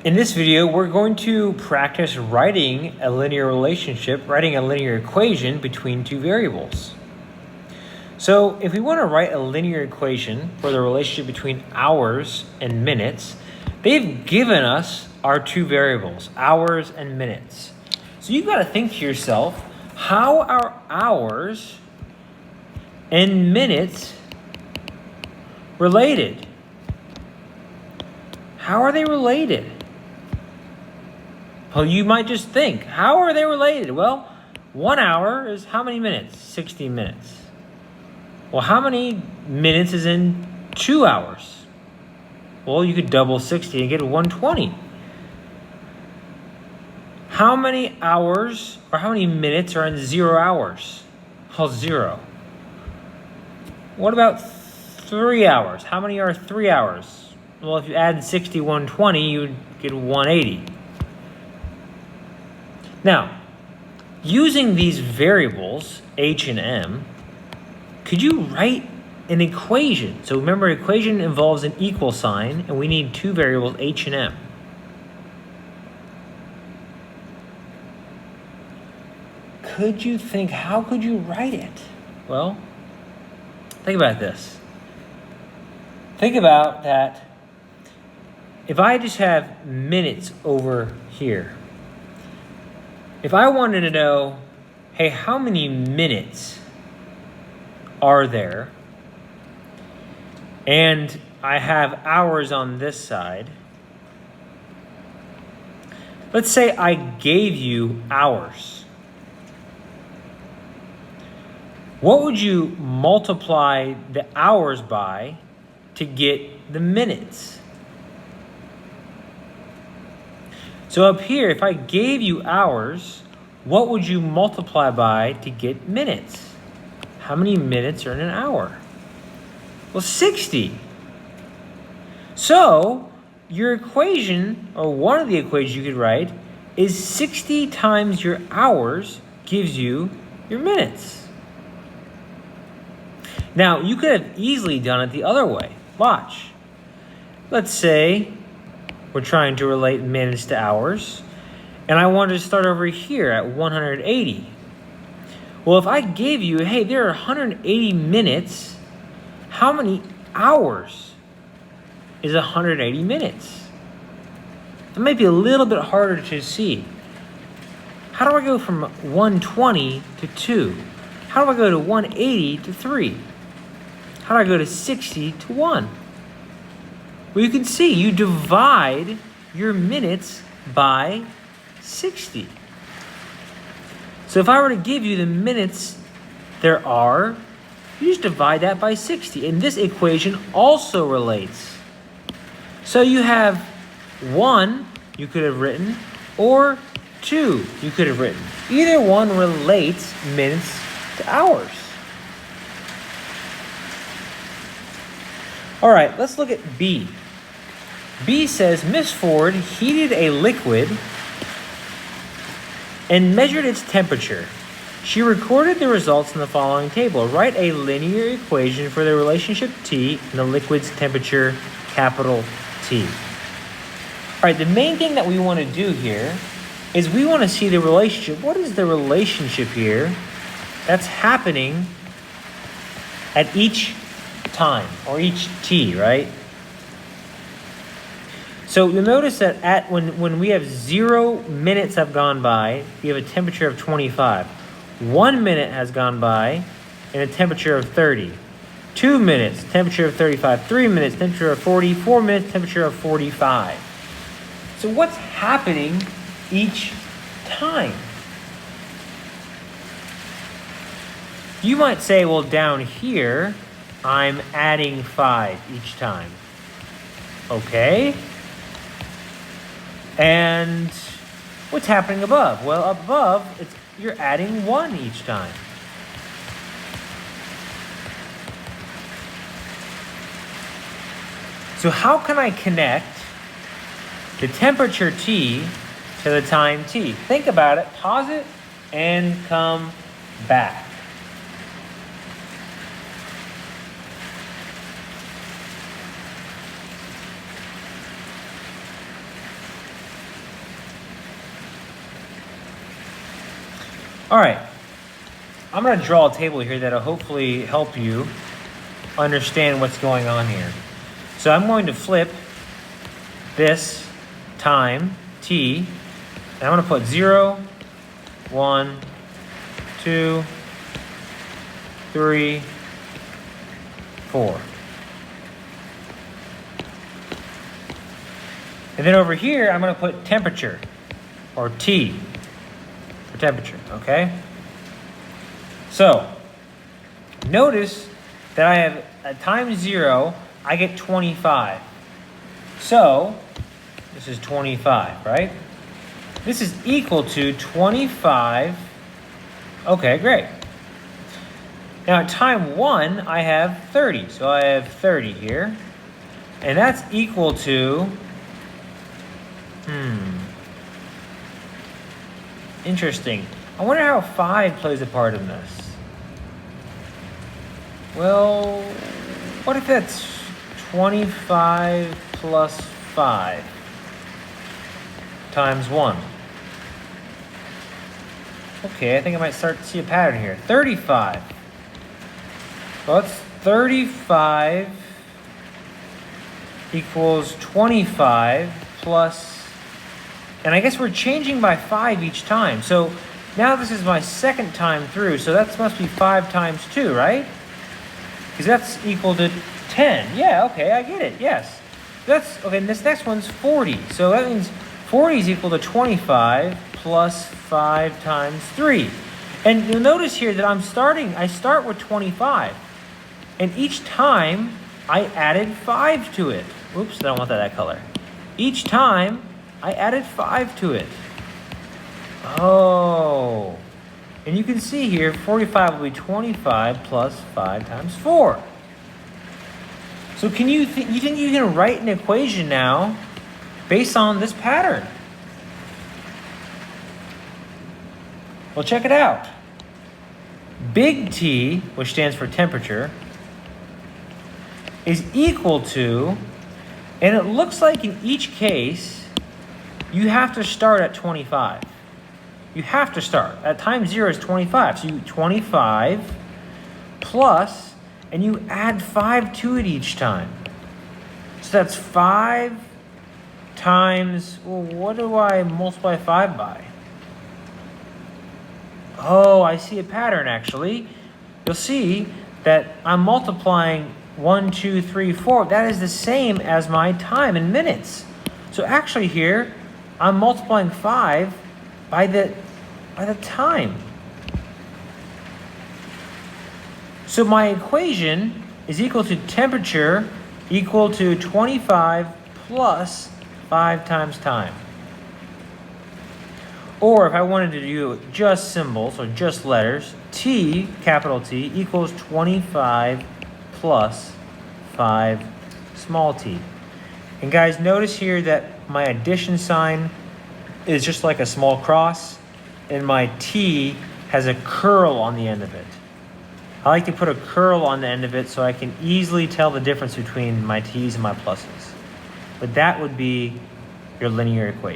In this video, we're going to practice writing a linear equation between two variables. So if we want to write a linear equation for the relationship between hours and minutes, they've given us our two variables, hours and minutes. So you've got to think to yourself, how are hours and minutes related? How are they related? Well, you might just think, how are they related? Well, 1 hour is how many minutes? 60 minutes. Well, how many minutes is in 2 hours? Well, you could double 60 and get 120. How many hours or how many minutes are in 0 hours? Well, 0. What about 3 hours? How many are 3 hours? Well, if you add 60, 120, you would get 180. Now, using these variables, h and m, could you write an equation? So remember, equation involves an equal sign, and we need two variables, h and m. Could you think, how could you write it? Well, think about this. Think about that. If I just have minutes over here, if I wanted to know, hey, how many minutes are there? And I have hours on this side. Let's say I gave you hours. What would you multiply the hours by to get the minutes? So up here, if I gave you hours, what would you multiply by to get minutes? How many minutes are in an hour? Well, 60. So your equation, or one of the equations you could write, is 60 times your hours gives you your minutes. Now, you could have easily done it the other way. Watch. Let's say we're trying to relate minutes to hours, and I wanted to start over here at 180. Well, if I gave you, hey, there are 180 minutes, how many hours is 180 minutes? It might be a little bit harder to see. How do I go from 120 to 2? How do I go to 180 to 3? How do I go to 60 to 1? Well, you can see you divide your minutes by 60. So if I were to give you the minutes there are, you just divide that by 60. And this equation also relates. So you have 1 you could have written, or 2 you could have written. Either one relates minutes to hours. All right, let's look at B. B says, Miss Ford heated a liquid and measured its temperature. She recorded the results in the following table. Write a linear equation for the relationship T and the liquid's temperature, capital T. All right, the main thing that we want to do here is we want to see the relationship. What is the relationship here that's happening at each time, or each T, right? So you'll notice that when we have 0 minutes have gone by, we have a temperature of 25. 1 minute has gone by and a temperature of 30. 2 minutes, temperature of 35. 3 minutes, temperature of 40. 4 minutes, temperature of 45. So what's happening each time? You might say, well, down here, I'm adding 5 each time. Okay. And what's happening above? Well, above, you're adding 1 each time. So how can I connect the temperature T to the time T? Think about it, pause it, and come back. All right, I'm going to draw a table here that'll hopefully help you understand what's going on here. So I'm going to flip this time, t, and I'm going to put 0, 1, 2, 3, 4. And then over here, I'm going to put temperature, or T, for temperature, okay? So, notice that I have, at times 0, I get 25. So, this is 25, right? This is equal to 25. Okay, great. Now at time 1, I have 30. So I have 30 here. And that's equal to, interesting. I wonder how 5 plays a part in this. Well, what if that's 25 plus 5 times 1? Okay, I think I might start to see a pattern here. 35. Well, it's 35 equals 25 plus, and I guess we're changing by 5 each time. So now this is my second time through, so that must be 5 times 2, right? Because that's equal to 10. Yeah, okay, I get it, yes. That's, okay, and this next one's 40. So that means 40 is equal to 25 plus 5 times 3. And you'll notice here that I start with 25. And each time, I added 5 to it. Oops, I don't want that color. Each time, I added 5 to it. Oh. And you can see here, 45 will be 25 plus 5 times 4. So can you think you can write an equation now based on this pattern? Well, check it out. Big T, which stands for temperature, is equal to, and it looks like in each case, you have to start at 25. You have to start. At time 0 is 25. So you 25 plus, and you add 5 to it each time. So that's 5 times, well, what do I multiply 5 by? Oh, I see a pattern actually. You'll see that I'm multiplying 1, 2, 3, 4. That is the same as my time in minutes. So actually here, I'm multiplying 5 by the time. So my equation is equal to temperature equal to 25 plus 5 times time. Or if I wanted to do just symbols or just letters, T, capital T, equals 25 plus 5 small t. And guys, notice here that my addition sign is just like a small cross, and my T has a curl on the end of it. I like to put a curl on the end of it so I can easily tell the difference between my T's and my pluses. But that would be your linear equation.